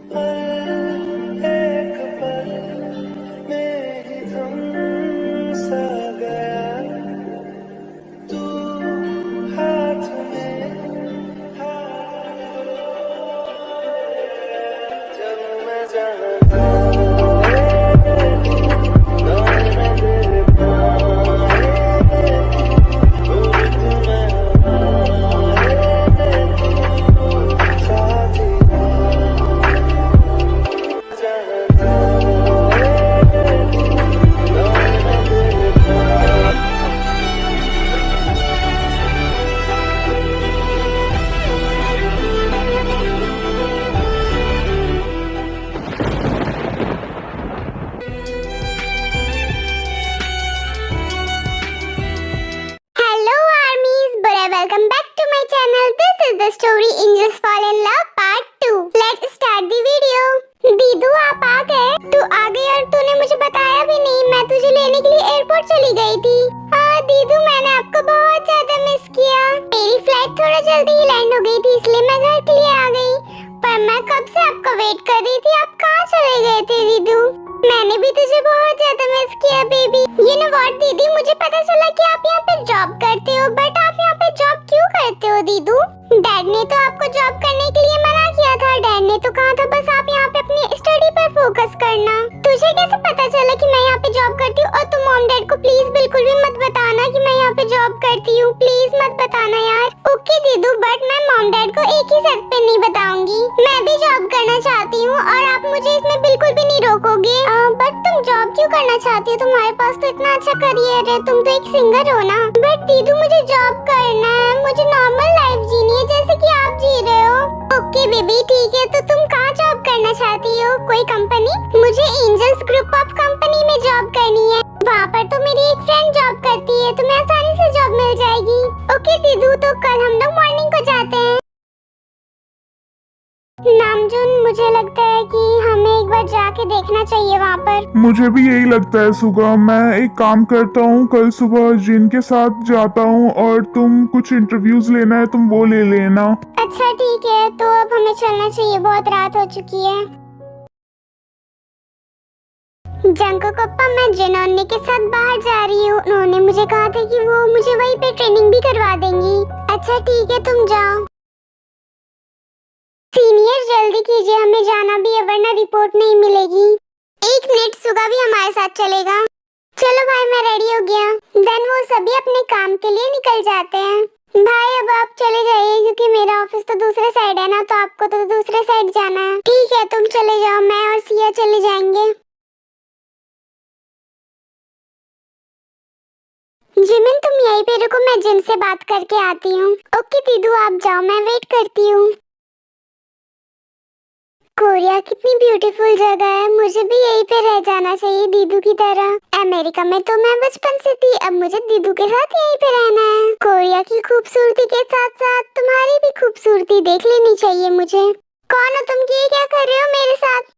हर एक पल मेरी धुन सा गया, तू हाथ में जब मैं जहाँ welcome back to my channel. This is the story Angels Fall in Love Part 2. Let's start the video. दीदू आप आ गए? तू आ गई और तूने मुझे बताया भी नहीं। मैं तुझे लेने के लिए एयरपोर्ट चली गई थी। हाँ दीदू, मैंने आपको बहुत ज्यादा मिस किया। मेरी फ्लाइट थोड़ा जल्दी ही लैंड हो गई थी, इसलिए मैं घर के लिए आ गई। पर मैं कब से आपका वेट कर रही थी। आप कहाँ चले गए थे दीदू? मैंने भी तुझे बहुत ज्यादा मिस किया बेबी। यू नो व्हाट दीदी, मुझे पता चला कि आप यहाँ पे जॉब करते हो, बट आप यहाँ पे जॉब क्यों करते हो दीदू? डैड ने तो आपको जॉब करने के लिए मना किया था। डैड ने तो कहा था बस आप यहाँ पे अपनी स्टडी पर फोकस करना। तुझे कैसे पता चला कि मैं यहाँ पे जॉब करती हूँ? और तुम मॉम डैड को प्लीज बिल्कुल भी मत बताना कि मैं यहाँ पे जॉब करती हूँ। प्लीज मत बताना यार। ओके दीदू, बट मैं मॉम डैड को एक ही शर्त पे नहीं बताऊंगी। मैं भी जॉब करना चाहती हूँ और आप मुझे इसमें बिल्कुल भी नहीं रोकोगे। बट तुम जॉब क्यों करना चाहती हो? तुम्हारे पास तो इतना अच्छा करियर है, तुम तो एक सिंगर हो ना। बट दीदू मुझे जॉब करना है, मुझे नॉर्मल लाइफ जीनी है जैसे कि आप जी रहे हो। ओके बेबी ठीक है, तो तुम कहाँ जॉब करना चाहती हो? कोई कंपनी? मुझे एंजल्स ग्रुप ऑफ कंपनी में जॉब करनी है। वहाँ पर तो मेरी एक फ्रेंड जॉब करती है, तुम्हें आसानी से जॉब मिल जाएगी। ओके दीदू, तो कल हम लोग मॉर्निंग को जाते हैं। नामजुन, मुझे लगता है कि हमें एक बार जाके देखना चाहिए वहाँ पर। मुझे भी यही लगता है सुगा। मैं एक काम करता हूँ, कल सुबह जिन के साथ जाता हूँ और तुम कुछ इंटरव्यूज लेना है तुम वो ले लेना। अच्छा ठीक है, तो अब हमें चलना चाहिए, बहुत रात हो चुकी है। जंकुक, मैं जिनोनी के साथ बाहर जा रही हूँ। उन्होंने मुझे कहा था कि वो मुझे वहीं पे ट्रेनिंग भी करवा देंगी। अच्छा ठीक है, तुम जाओ। सीनियर जल्दी कीजिए, हमें जाना भी है वरना रिपोर्ट नहीं मिलेगी। एक मिनट, सुगा भी हमारे साथ चलेगा। चलो भाई, मैं रेडी हो गया। देन वो सभी अपने काम के लिए निकल जाते हैं। भाई अब आप चले जाइए क्योंकि मेरा ऑफिस तो दूसरे साइड है ना, तो आपको तो दूसरे साइड जाना है। ठीक है तुम चले जाओ, मैं और सिया चले जाएंगे। जिमिन तुम यहीं पे रुको, मैं जिन से बात करके आती हूँ। ओके दीदू आप जाओ, मैं वेट करती हूँ। कोरिया कितनी ब्यूटीफुल जगह है, मुझे भी यहीं पे रह जाना चाहिए दीदू की तरह। अमेरिका में तो मैं बचपन से थी, अब मुझे दीदू के साथ यहीं पे रहना है। कोरिया की खूबसूरती के साथ साथ तुम्हारी भी खूबसूरती देख लेनी चाहिए मुझे। कौन हो तुम? ये क्या कर रहे हो मेरे साथ?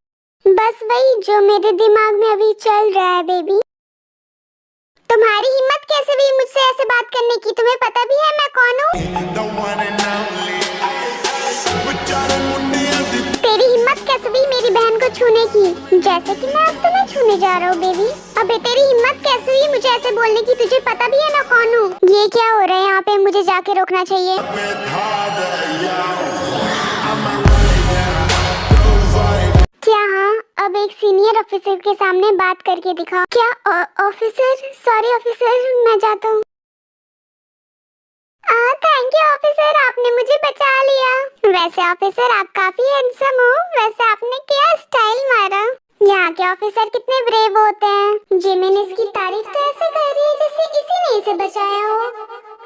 बस वही जो मेरे दिमाग में अभी चल रहा है बेबी। तुम्हारी हिम्मत कैसे हुई मुझसे ऐसे बात करने की? तुम्हें पता भी है मैं कौन हूँ? तेरी हिम्मत कैसे हुई मेरी बहन को छूने की, जैसे कि मैं अब तुम्हें छूने जा रहा हूँ बेबी। अबे तेरी हिम्मत कैसे हुई मुझे ऐसे बोलने की? तुझे पता भी है मैं कौन हूँ? ये क्या हो रहा है यहाँ पे? मुझे जाके रोकना चाहिए। क्या? हाँ, अब एक सीनियर ऑफिसर के सामने बात करके दिखाओ। क्या ऑफिसर? सॉरी ऑफिसर, मैं जाता हूँ। थैंक यू ऑफिसर, आपने मुझे बचा लिया। वैसे ऑफिसर आप काफी हैंडसम हो। वैसे आपने क्या स्टाइल मारा। यहाँ के ऑफिसर कितने ब्रेव होते हैं। जिमिन इसकी तारीफ तो ऐसे कर रही है जैसे इसी ने इसे बचाया हो।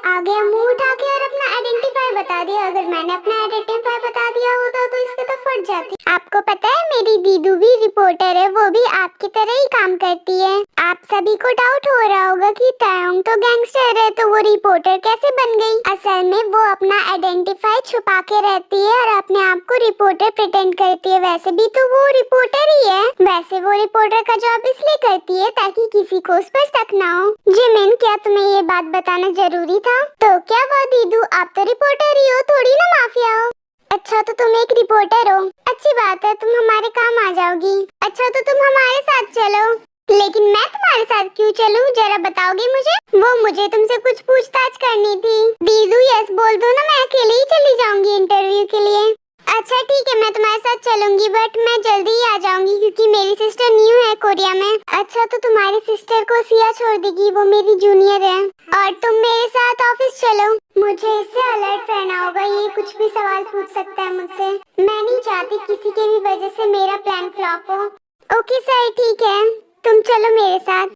आगे मुंह उठा के और अपना आइडेंटिफाई बता दिया। अगर मैंने अपना आइडेंटिफाई बता दिया होता तो इसके तो फट जाती। आपको पता है मेरी दीदू भी रिपोर्टर है, वो भी आपकी तरह ही काम करती है। आप सभी को डाउट हो रहा होगा कि तायोंग तो गैंगस्टर है तो वो रिपोर्टर कैसे बन गई। असल में वो अपना आइडेंटिफाई छुपा के रहती है और अपने आप को रिपोर्टर प्रिटेंड करती है। वैसे भी तो वो रिपोर्टर ही है। वैसे वो रिपोर्टर का जॉब इसलिए करती है ताकि किसी को उस पर शक ना हो। जिमिन क्या तुम्हें ये बात बताना जरूरी था? तो क्या हुआ दीदू, आप तो रिपोर्टर ही हो, थोड़ी ना माफिया हो। अच्छा तो तुम एक रिपोर्टर हो। अच्छी बात है, तुम हमारे काम आ जाओगी। अच्छा तो तुम हमारे साथ चलो। लेकिन मैं तुम्हारे साथ क्यों चलूं, जरा बताओगी मुझे? वो मुझे तुमसे कुछ पूछताछ करनी थी। दीदू यस बोल दो ना, मैं अकेले ही चली जाऊंगी इंटरव्यू के लिए। अच्छा ठीक है, मैं तुम्हारे साथ चलूंगी, बट मैं जल्दी ही आ जाऊंगी क्योंकि मेरी सिस्टर न्यू है कोरिया में। अच्छा तो तुम्हारी सिस्टर को सिया छोड़ देगी, वो मेरी जूनियर है। और तुम मेरे साथ ऑफिस चलो। मुझे इससे अलर्ट रहना होगा, ये कुछ भी सवाल पूछ सकता है मुझसे। मैं नहीं चाहती किसी के भी वजह से मेरा प्लान फ्लॉप हो। ओके सर ठीक है, तुम चलो मेरे साथ।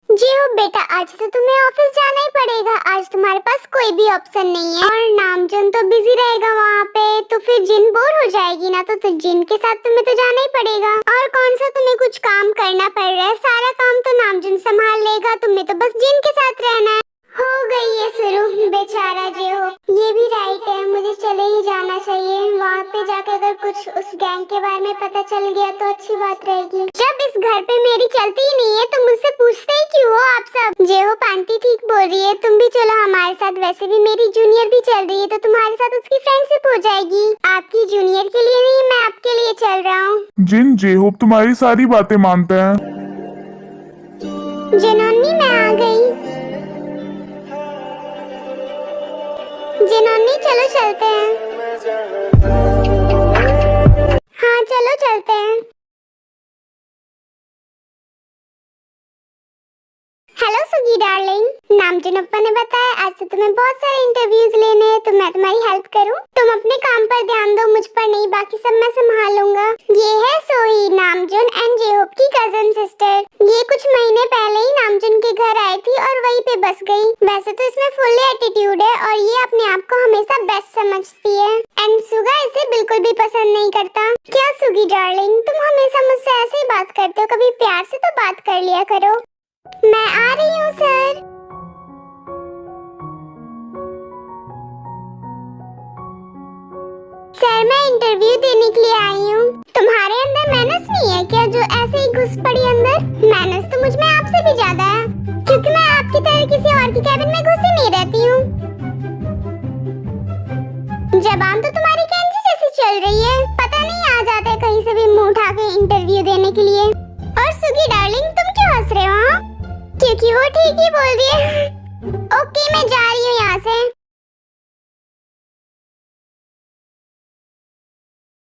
जी हो बेटा, आज तो तुम्हें ऑफिस जाना ही पड़ेगा। आज तुम्हारे पास कोई भी ऑप्शन नहीं है। और नामजन तो बिजी रहेगा वहाँ पे, तो फिर जिन बोर हो जाएगी ना, तो जिन के साथ तुम्हें तो जाना ही पड़ेगा। और कौन सा तुम्हें कुछ काम करना पड़ रहा है, सारा काम तो नामजन संभाल लेगा, तुम्हें तो बस जिन के साथ रहना है। हो गई है शुरू, बेचारा जे हो। ये भी राइट है, मुझे चले ही जाना चाहिए। वहाँ पे जाकर अगर कुछ उस गैंग के बारे में पता चल गया तो अच्छी बात रहेगी। जब इस घर पे मेरी चलती ही नहीं है तो मुझसे पूछते ही क्यों हो आप सब? जे हो आंटी ठीक बोल रही है, तुम भी चलो हमारे साथ। वैसे भी मेरी जूनियर भी चल रही है तो तुम्हारे साथ उसकी फ्रेंडशिप हो जाएगी। आपकी जूनियर के लिए नहीं, मैं आपके लिए चल रहा हूँ। जिन जेहोप तुम्हारी सारी बातें मानते हैं। जिनोनी मैं आ गई। जिनोनी चलो चलते हैं। मैं जहाँ हाँ चलो चलते हैं। हेलो सुगी डार्लिंग, नामजन अप्पा ने बताया आज से तुम्हें बहुत सारे इंटरव्यूज लेने हैं, तो मैं तुम्हारी हेल्प करूं? तुम अपने काम पर ध्यान दो, मुझ पर नहीं, बाकी सब मैं संभाल लूंगा। ये है सोही, नामजन एंड जेहोप की कजन सिस्टर। ये कुछ महीने पहले ही नामजन के घर आई थी और वहीं पे बस गई। वैसे तो इसमें फुल एटीट्यूड है और ये अपने आप को हमेशा बेस्ट समझती है। एंड सुगा इसे बिल्कुल भी पसंद नहीं करता। क्या सुगी डार्लिंग, तुम हमेशा मुझसे ऐसे ही बात करते हो, कभी प्यार से तो बात कर लिया करो। मैं आ रही हूँ सर। सर मैं इंटरव्यू देने के लिए आई हूँ। तुम्हारे अंदर मैनर्स नहीं है क्या, जो ऐसे ही घुस पड़ी अंदर? मैनर्स तो मुझ में आपसे भी ज्यादा है, क्योंकि मैं आपकी तरह किसी और की कैबिन में घुसी नहीं रहती हूँ। जबान तो तुम्हारी कैंची जैसी चल रही है, पता नहीं आ जाते कहीं से भी मुंह उठा के इंटरव्यू देने के लिए। और सुगी डार्लिंग तुम क्यों हंस रहे हो? क्योंकि वो ठीक ही बोल रही है। ओके मैं जा रही हूँ यहाँ से।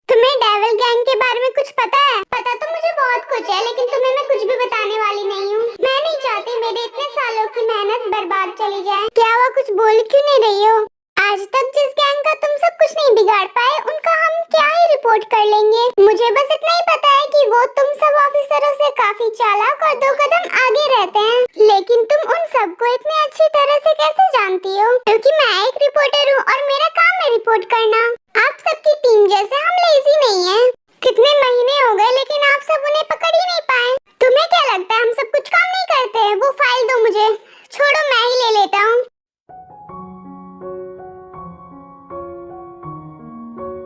तुम्हें डेविल गैंग के बारे में कुछ पता है? पता तो मुझे बहुत कुछ है, लेकिन तुम्हें मैं कुछ भी बताने वाली नहीं हूँ। मैं नहीं चाहती मेरे इतने सालों की मेहनत बर्बाद चली जाए। क्या हुआ, कुछ बोल क्यों नहीं रही हो? आज तक जिस गैंग का तुम सब कुछ नहीं बिगाड़ पाए, उनका हम क्या ही रिपोर्ट कर लेंगे। मुझे बस इतना ही पता है कि वो तुम सब ऑफिसरों से काफी चालाक और 2 कदम आगे रहते हैं। लेकिन तुम उन सबको इतनी अच्छी तरह से कैसे जानती हो? क्योंकि मैं एक रिपोर्टर हूँ और मेरा काम है रिपोर्ट करना। आप सबकी टीम जैसे हम लेजी नहीं है। कितने महीने हो गए लेकिन आप सब उन्हें पकड़ ही नहीं पाए। तुम्हें क्या लगता है हम सब कुछ काम नहीं करते हैं? वो फाइल दो मुझे, छोड़ो मैं ही ले लेता हूँ।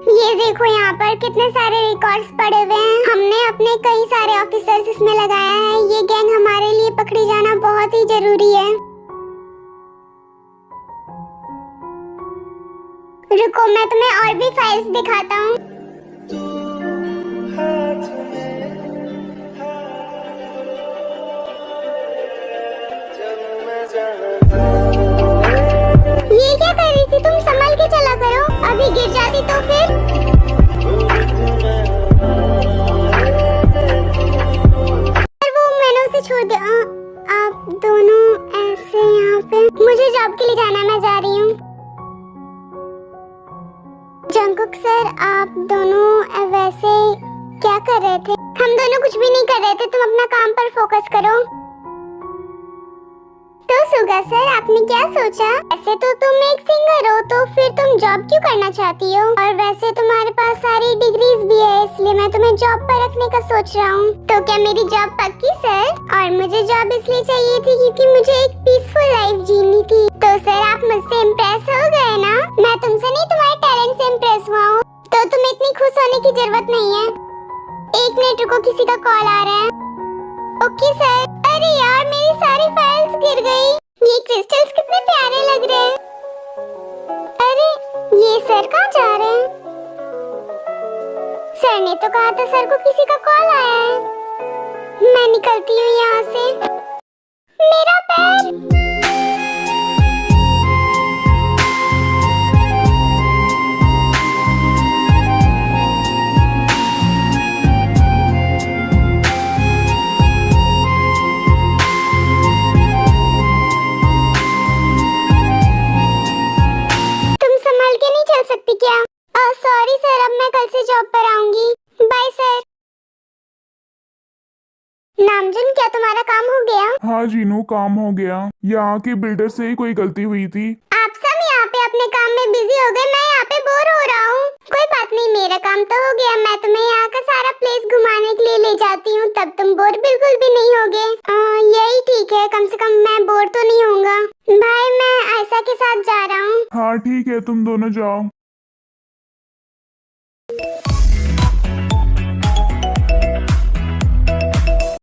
ये देखो यहाँ पर कितने सारे रिकॉर्ड्स पड़े हुए हैं। हमने अपने कई सारे ऑफिसर्स इसमें लगाया है। ये गैंग हमारे लिए पकड़ी जाना बहुत ही जरूरी है। रुको मैं तुम्हें और भी फाइल्स दिखाता हूँ। तू हाथ में जब मैं जहाँ ये क्या कर रही थी तुम? संभल के चला करो, अभी गिर जाती तो फिर। वो मैंने उसे छोड़ दिया। आप दोनों ऐसे यहाँ पे? मुझे जॉब के लिए जाना, मैं जा रही हूँ। जंगकुक सर आप दोनों वैसे क्या कर रहे थे? हम दोनों कुछ भी नहीं कर रहे थे, तुम अपना काम पर फोकस करो। तो सुगा सर आपने क्या सोचा? ऐसे तो तुम एक सिंगर हो, तो फिर तुम जॉब क्यों करना चाहती हो? और वैसे तुम्हारे पास सारी डिग्रीज भी है, इसलिए मैं तुम्हें जॉब पर रखने का सोच रहा हूँ। तो क्या मेरी जॉब पक्की सर? और मुझे जॉब इसलिए चाहिए थी क्योंकि मुझे एक पीसफुल लाइफ जीनी थी। तो सर आप मुझसे इम्प्रेस हो गए ना? मैं तुमसे नहीं तुम्हारे टैलेंट से इम्प्रेस हुआ हूँ, तो तुम्हें इतनी खुश होने की जरूरत नहीं है। 1 मिनट रुको, किसी का कॉल आ रहा है। Okay sir. अरे यार मेरी सारी फाइल्स गिर गई। ये क्रिस्टल्स कितने प्यारे लग रहे हैं। अरे ये सर कहाँ जा रहे हैं? तो कहा था सर को किसी का कॉल आया है। मैं निकलती हूँ यहाँ से। मेरा पैर। तुम संभाल के नहीं चल सकती क्या? सॉरी सर, अब मैं कल से जॉब पर आऊंगी। Bye sir. नामजुन, क्या तुम्हारा काम हो गया? हाँ जीनू, काम हो गया। यहाँ के बिल्डर से ही कोई गलती हुई थी। आप सब यहाँ पे अपने काम में बिजी हो गए, मैं यहाँ पे बोर हो रहा हूँ। कोई बात नहीं, मेरा काम तो हो गया। मैं तुम्हें यहाँ का सारा प्लेस घुमाने के लिए ले जाती हूँ, तब तुम बोर बिल्कुल भी नहीं होगे। यही ठीक है, कम से कम मैं बोर तो नहीं होऊंगा। भाई, मैं आयशा के साथ जा रहा हूँ। हाँ ठीक है, तुम दोनों जाओ।